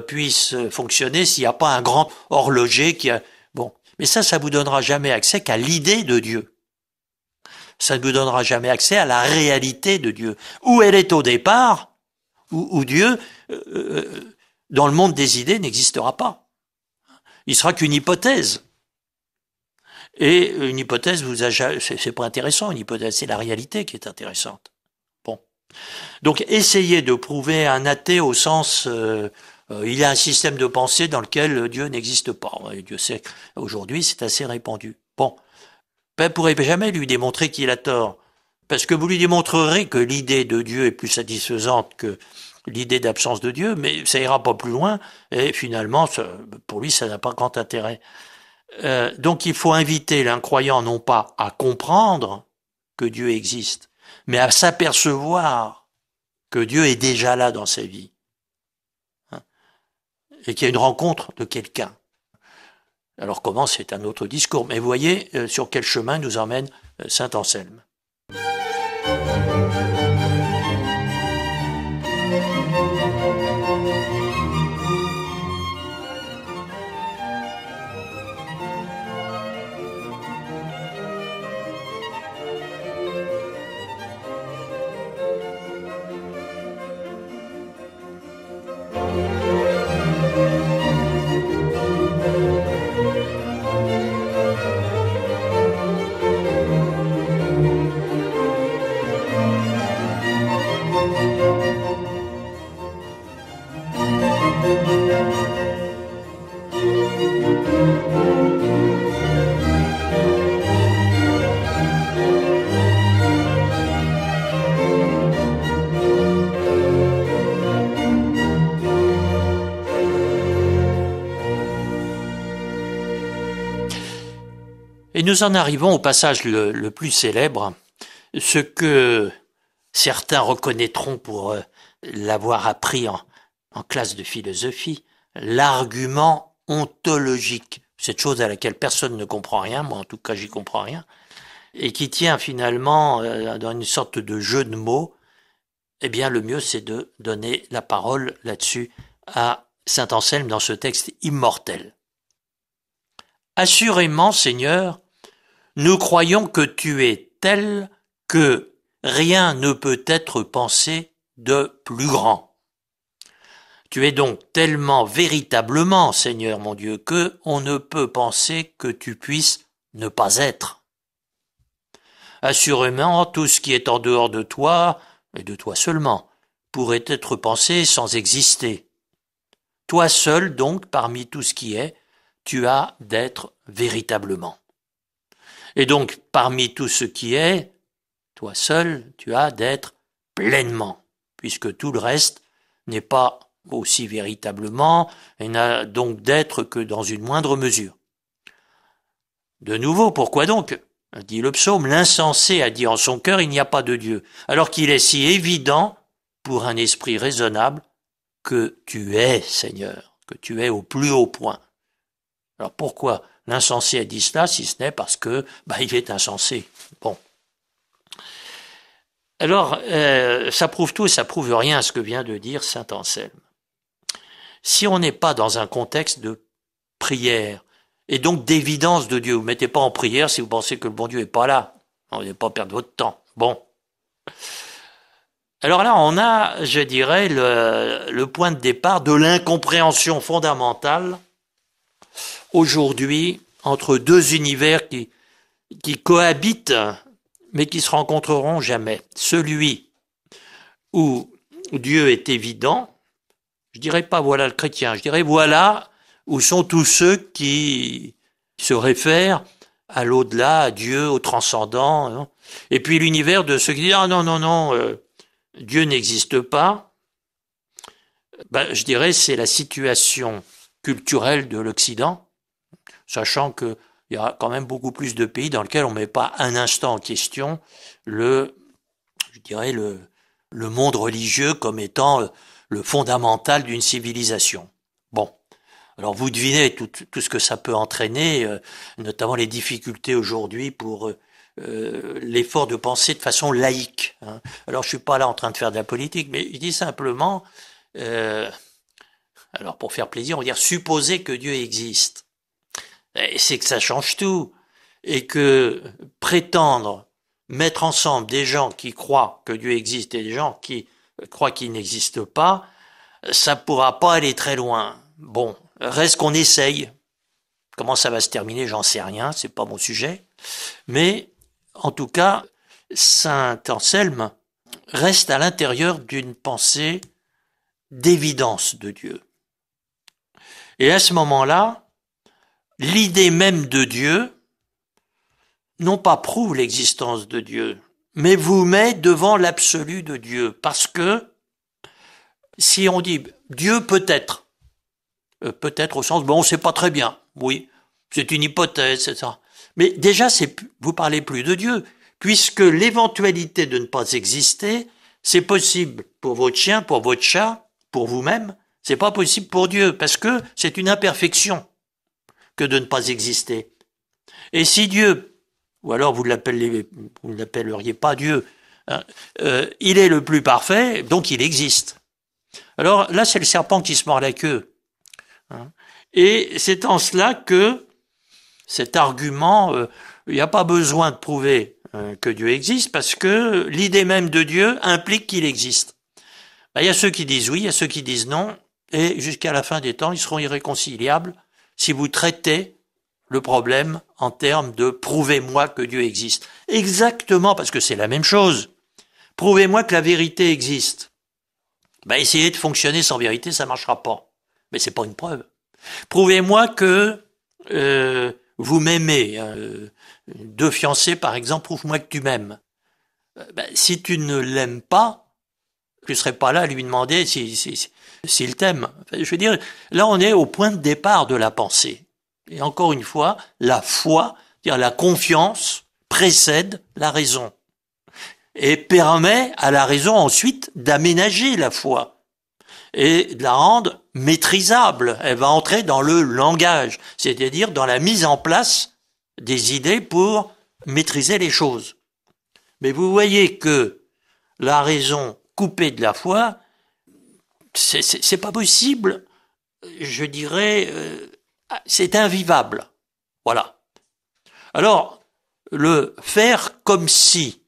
[SPEAKER 1] puisse fonctionner s'il n'y a pas un grand horloger qui a... Bon, mais ça vous donnera jamais accès qu'à l'idée de Dieu. Ça ne vous donnera jamais accès à la réalité de Dieu. Où elle est au départ, où Dieu, dans le monde des idées, n'existera pas. Il sera qu'une hypothèse. Et une hypothèse, c'est pas intéressant, une hypothèse, c'est la réalité qui est intéressante. Bon. Donc, essayez de prouver un athée au sens, il y a un système de pensée dans lequel Dieu n'existe pas. Et Dieu sait qu'aujourd'hui, c'est assez répandu. Bon. Ben, vous ne pourrez jamais lui démontrer qu'il a tort. Parce que vous lui démontrerez que l'idée de Dieu est plus satisfaisante que l'idée d'absence de Dieu, mais ça ira pas plus loin, et finalement, pour lui, ça n'a pas grand intérêt. Donc il faut inviter l'incroyant non pas à comprendre que Dieu existe, mais à s'apercevoir que Dieu est déjà là dans sa vie. Et qu'il y a une rencontre de quelqu'un. Alors comment, c'est un autre discours. Mais vous voyez sur quel chemin nous emmène saint Anselme. Et nous en arrivons au passage le plus célèbre, ce que certains reconnaîtront pour l'avoir appris en classe de philosophie, l'argument ontologique, cette chose à laquelle personne ne comprend rien, moi en tout cas j'y comprends rien, et qui tient finalement dans une sorte de jeu de mots. Eh bien le mieux c'est de donner la parole là-dessus à saint Anselme dans ce texte immortel. Assurément, Seigneur, nous croyons que tu es tel que rien ne peut être pensé de plus grand. Tu es donc tellement véritablement, Seigneur mon Dieu, que on ne peut penser que tu puisses ne pas être. Assurément, tout ce qui est en dehors de toi, et de toi seulement, pourrait être pensé sans exister. Toi seul, donc, parmi tout ce qui est, tu as d'être véritablement. Et donc, parmi tout ce qui est, toi seul, tu as d'être pleinement, puisque tout le reste n'est pas aussi véritablement, et n'a donc d'être que dans une moindre mesure. De nouveau, pourquoi donc? Dit le psaume, l'insensé a dit en son cœur, il n'y a pas de Dieu, alors qu'il est si évident pour un esprit raisonnable que tu es Seigneur, que tu es au plus haut point. Alors pourquoi l'insensé a dit cela, si ce n'est parce que il est insensé. Bon. Alors, ça prouve tout et ça prouve rien ce que vient de dire saint Anselme. Si on n'est pas dans un contexte de prière, et donc d'évidence de Dieu, vous ne mettez pas en prière si vous pensez que le bon Dieu n'est pas là. Vous n'allez pas perdre votre temps. Bon. Alors là, on a, je dirais, le point de départ de l'incompréhension fondamentale aujourd'hui entre deux univers qui cohabitent mais qui se rencontreront jamais. Celui où Dieu est évident, je dirais pas voilà le chrétien, je dirais voilà où sont tous ceux qui se réfèrent à l'au-delà, à Dieu, au transcendant. Non, et puis l'univers de ceux qui disent ah non, Dieu n'existe pas. Je dirais c'est la situation culturelle de l'Occident, sachant que il y a quand même beaucoup plus de pays dans lesquels on ne met pas un instant en question le monde religieux comme étant le fondamental d'une civilisation. Bon, alors vous devinez tout ce que ça peut entraîner, notamment les difficultés aujourd'hui pour l'effort de penser de façon laïque. Hein. Alors je suis pas là en train de faire de la politique, mais je dis simplement, alors pour faire plaisir, on va dire supposer que Dieu existe. C'est que ça change tout. Et que prétendre mettre ensemble des gens qui croient que Dieu existe et des gens qui croient qu'il n'existe pas, ça pourra pas aller très loin. Bon, reste qu'on essaye. Comment ça va se terminer, j'en sais rien, c'est pas mon sujet. Mais, en tout cas, saint Anselme reste à l'intérieur d'une pensée d'évidence de Dieu. Et à ce moment-là, l'idée même de Dieu, non pas prouve l'existence de Dieu, mais vous met devant l'absolu de Dieu. Parce que, si on dit Dieu peut-être au sens, on ne sait pas très bien, oui, c'est une hypothèse, etc. Mais déjà, vous parlez plus de Dieu, puisque l'éventualité de ne pas exister, c'est possible pour votre chien, pour votre chat, pour vous-même, c'est pas possible pour Dieu, parce que c'est une imperfection que de ne pas exister. Et si Dieu, ou alors vous ne l'appelleriez pas Dieu, hein, il est le plus parfait, donc il existe. Alors là, c'est le serpent qui se mord la queue. Hein. Et c'est en cela que cet argument, il n'y a pas besoin de prouver que Dieu existe, parce que l'idée même de Dieu implique qu'il existe. Il y a ceux qui disent oui, il y a ceux qui disent non, et jusqu'à la fin des temps, ils seront irréconciliables si vous traitez le problème en termes de « prouvez-moi que Dieu existe ». Exactement, parce que c'est la même chose. Prouvez-moi que la vérité existe. Essayez de fonctionner sans vérité, ça ne marchera pas. Mais c'est pas une preuve. Prouvez-moi que vous m'aimez. Deux fiancés, par exemple, prouve-moi que tu m'aimes. Si tu ne l'aimes pas, tu ne serais pas là à lui demander s'il t'aime. Je veux dire, là on est au point de départ de la pensée. Et encore une fois, la foi, c'est-à-dire la confiance, précède la raison. Et permet à la raison ensuite d'aménager la foi et de la rendre maîtrisable. Elle va entrer dans le langage, c'est-à-dire dans la mise en place des idées pour maîtriser les choses. Mais vous voyez que la raison coupée de la foi, c'est pas possible, je dirais, c'est invivable. Voilà. Alors, le faire comme si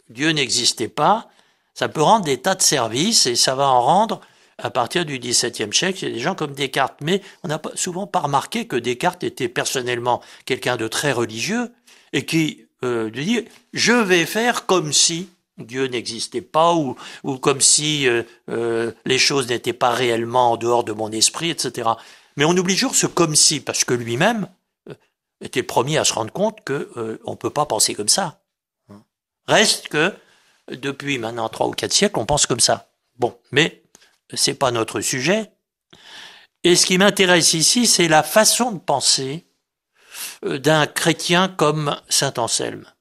[SPEAKER 1] Dieu n'existait pas, ça peut rendre des tas de services et ça va en rendre à partir du XVIIe siècle. Il y a des gens comme Descartes, mais on n'a souvent pas remarqué que Descartes était personnellement quelqu'un de très religieux et qui dit « je vais faire comme si Dieu n'existait pas, ou comme si les choses n'étaient pas réellement en dehors de mon esprit, etc. Mais on oublie toujours ce comme si, parce que lui-même était le premier à se rendre compte que on peut pas penser comme ça. Reste que depuis maintenant 3 ou 4 siècles, on pense comme ça. Bon, mais c'est pas notre sujet. Et ce qui m'intéresse ici, c'est la façon de penser d'un chrétien comme saint Anselme,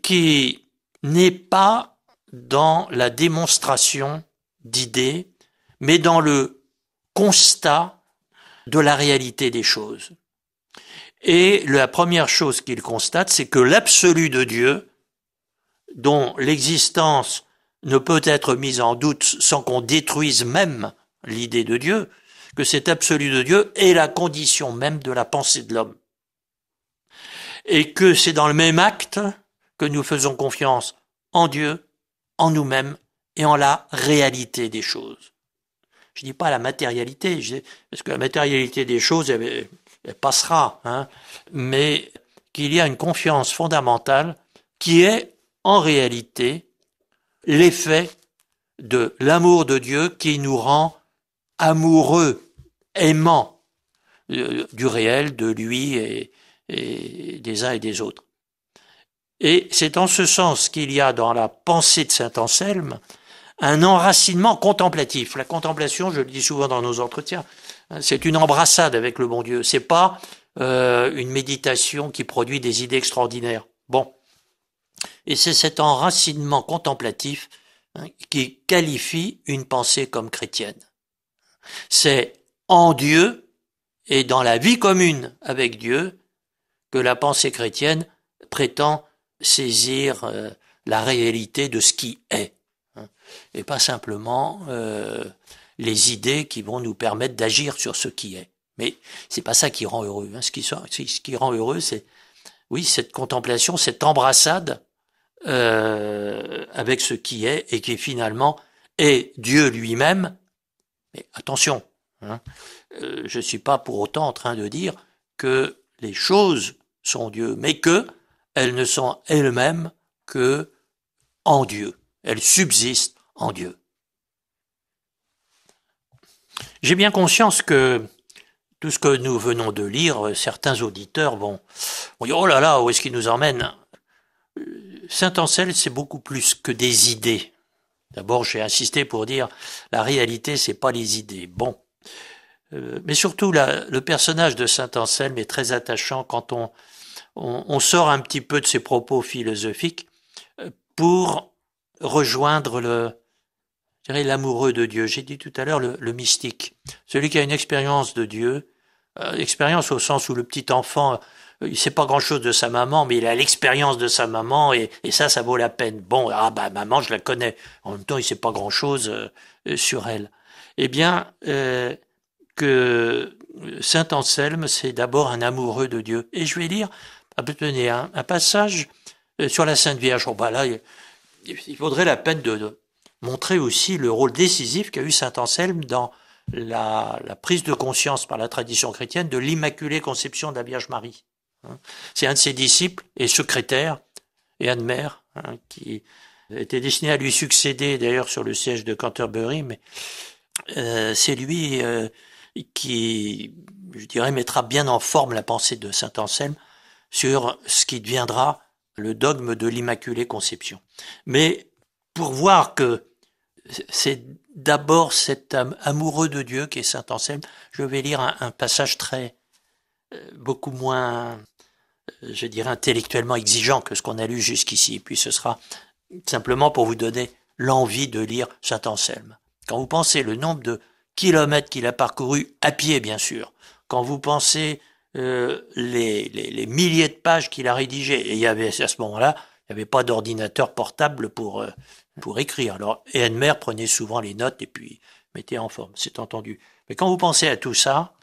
[SPEAKER 1] qui n'est pas dans la démonstration d'idées, mais dans le constat de la réalité des choses. Et la première chose qu'il constate, c'est que l'absolu de Dieu, dont l'existence ne peut être mise en doute sans qu'on détruise même l'idée de Dieu, que cet absolu de Dieu est la condition même de la pensée de l'homme. Et que c'est dans le même acte que nous faisons confiance en Dieu, en nous-mêmes et en la réalité des choses. Je dis pas la matérialité, parce que la matérialité des choses, elle passera, mais qu'il y a une confiance fondamentale qui est en réalité l'effet de l'amour de Dieu qui nous rend amoureux, aimants du réel, de lui et des uns et des autres. Et c'est en ce sens qu'il y a dans la pensée de saint Anselme un enracinement contemplatif. La contemplation, je le dis souvent dans nos entretiens, c'est une embrassade avec le bon Dieu. C'est pas une méditation qui produit des idées extraordinaires. Bon. Et c'est cet enracinement contemplatif qui qualifie une pensée comme chrétienne. C'est en Dieu et dans la vie commune avec Dieu que la pensée chrétienne prétend saisir la réalité de ce qui est, et pas simplement les idées qui vont nous permettre d'agir sur ce qui est. Mais c'est pas ça qui rend heureux. Ce qui rend heureux, c'est oui cette contemplation, cette embrassade avec ce qui est et qui finalement est Dieu lui-même. Mais attention, je suis pas pour autant en train de dire que les choses sont Dieu, mais que elles ne sont elles-mêmes que en Dieu. Elles subsistent en Dieu. J'ai bien conscience que tout ce que nous venons de lire, certains auditeurs vont dire « Oh là là, où est-ce qu'il nous emmène ?» Saint Anselme, c'est beaucoup plus que des idées. D'abord, j'ai insisté pour dire la réalité, c'est pas les idées. Bon. Mais surtout, le personnage de saint Anselme est très attachant quand on sort un petit peu de ses propos philosophiques pour rejoindre l'amoureux de Dieu. J'ai dit tout à l'heure le mystique. Celui qui a une expérience de Dieu, expérience au sens où le petit enfant, il sait pas grand-chose de sa maman, mais il a l'expérience de sa maman et ça vaut la peine. Bon, maman, je la connais. En même temps, il sait pas grand-chose sur elle. Eh bien, que saint Anselme, c'est d'abord un amoureux de Dieu. Et je vais lire, tenez, un passage sur la Sainte Vierge. Bon, là, il vaudrait la peine de montrer aussi le rôle décisif qu'a eu saint Anselme dans la prise de conscience par la tradition chrétienne de l'Immaculée Conception de la Vierge Marie. C'est un de ses disciples et secrétaire, et Admer, qui était destiné à lui succéder d'ailleurs sur le siège de Canterbury, mais c'est lui qui, je dirais, mettra bien en forme la pensée de saint Anselme sur ce qui deviendra le dogme de l'Immaculée Conception. Mais pour voir que c'est d'abord cet amoureux de Dieu qui est saint Anselme, je vais lire un passage beaucoup moins, je dirais, intellectuellement exigeant que ce qu'on a lu jusqu'ici. Et puis ce sera simplement pour vous donner l'envie de lire saint Anselme. Quand vous pensez le nombre de kilomètres qu'il a parcouru à pied, bien sûr, quand vous pensez les milliers de pages qu'il a rédigées, et il y avait à ce moment-là, il n'y avait pas d'ordinateur portable pour écrire. Alors, Ehenmer prenait souvent les notes et puis mettait en forme, c'est entendu. Mais quand vous pensez à tout ça,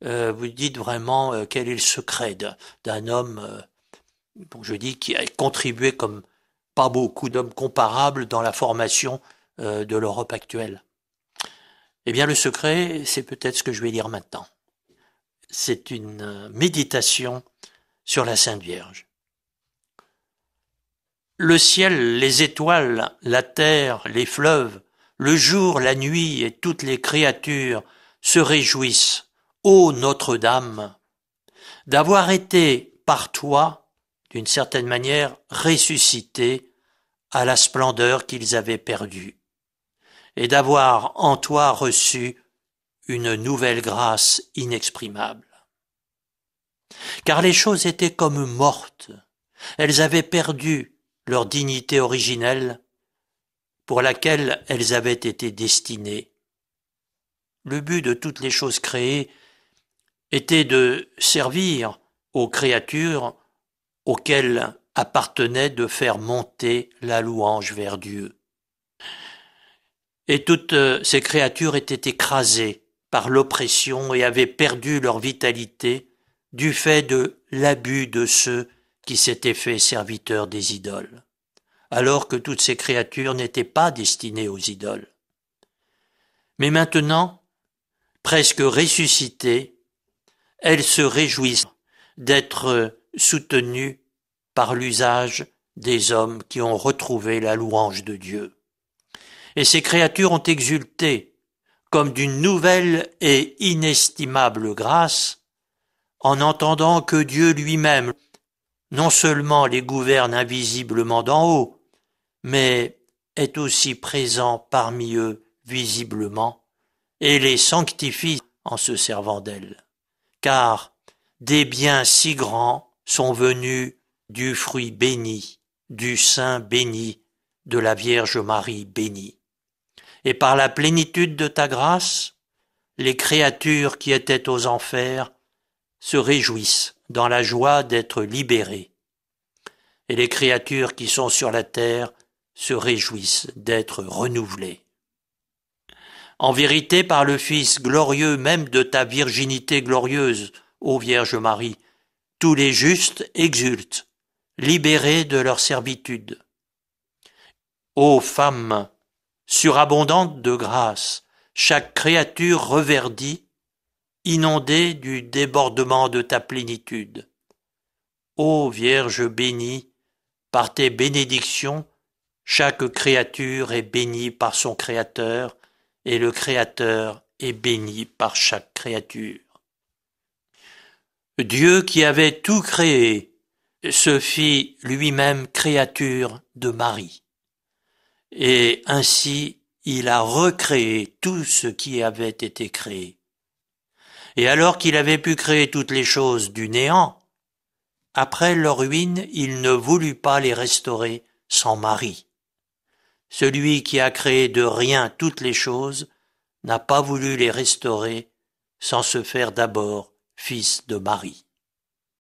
[SPEAKER 1] vous dites vraiment quel est le secret d'un homme, je dis, qui a contribué comme pas beaucoup d'hommes comparables dans la formation de l'Europe actuelle. Eh bien, le secret, c'est peut-être ce que je vais lire maintenant. C'est une méditation sur la Sainte Vierge. Le ciel, les étoiles, la terre, les fleuves, le jour, la nuit et toutes les créatures se réjouissent, ô Notre-Dame, d'avoir été par toi, d'une certaine manière, ressuscités à la splendeur qu'ils avaient perdue, et d'avoir en toi reçu une nouvelle grâce inexprimable. Car les choses étaient comme mortes, elles avaient perdu leur dignité originelle pour laquelle elles avaient été destinées. Le but de toutes les choses créées était de servir aux créatures auxquelles appartenait de faire monter la louange vers Dieu. Et toutes ces créatures étaient écrasées par l'oppression et avaient perdu leur vitalité du fait de l'abus de ceux qui s'étaient fait serviteurs des idoles, alors que toutes ces créatures n'étaient pas destinées aux idoles. Mais maintenant, presque ressuscitées, elles se réjouissent d'être soutenues par l'usage des hommes qui ont retrouvé la louange de Dieu. Et ces créatures ont exulté comme d'une nouvelle et inestimable grâce en entendant que Dieu lui-même non seulement les gouverne invisiblement d'en haut, mais est aussi présent parmi eux visiblement et les sanctifie en se servant d'elles. Car des biens si grands sont venus du fruit béni, du sein béni, de la Vierge Marie bénie. Et par la plénitude de ta grâce, les créatures qui étaient aux enfers se réjouissent dans la joie d'être libérées. Et les créatures qui sont sur la terre se réjouissent d'être renouvelées. En vérité, par le Fils glorieux même de ta virginité glorieuse, ô Vierge Marie, tous les justes exultent, libérés de leur servitude. Ô femme, surabondante de grâce, chaque créature reverdit, inondée du débordement de ta plénitude. Ô Vierge bénie, par tes bénédictions, chaque créature est bénie par son Créateur, et le Créateur est béni par chaque créature. Dieu qui avait tout créé se fit lui-même créature de Marie, et ainsi il a recréé tout ce qui avait été créé. Et alors qu'il avait pu créer toutes les choses du néant, après leur ruine, il ne voulut pas les restaurer sans Marie. Celui qui a créé de rien toutes les choses n'a pas voulu les restaurer sans se faire d'abord fils de Marie.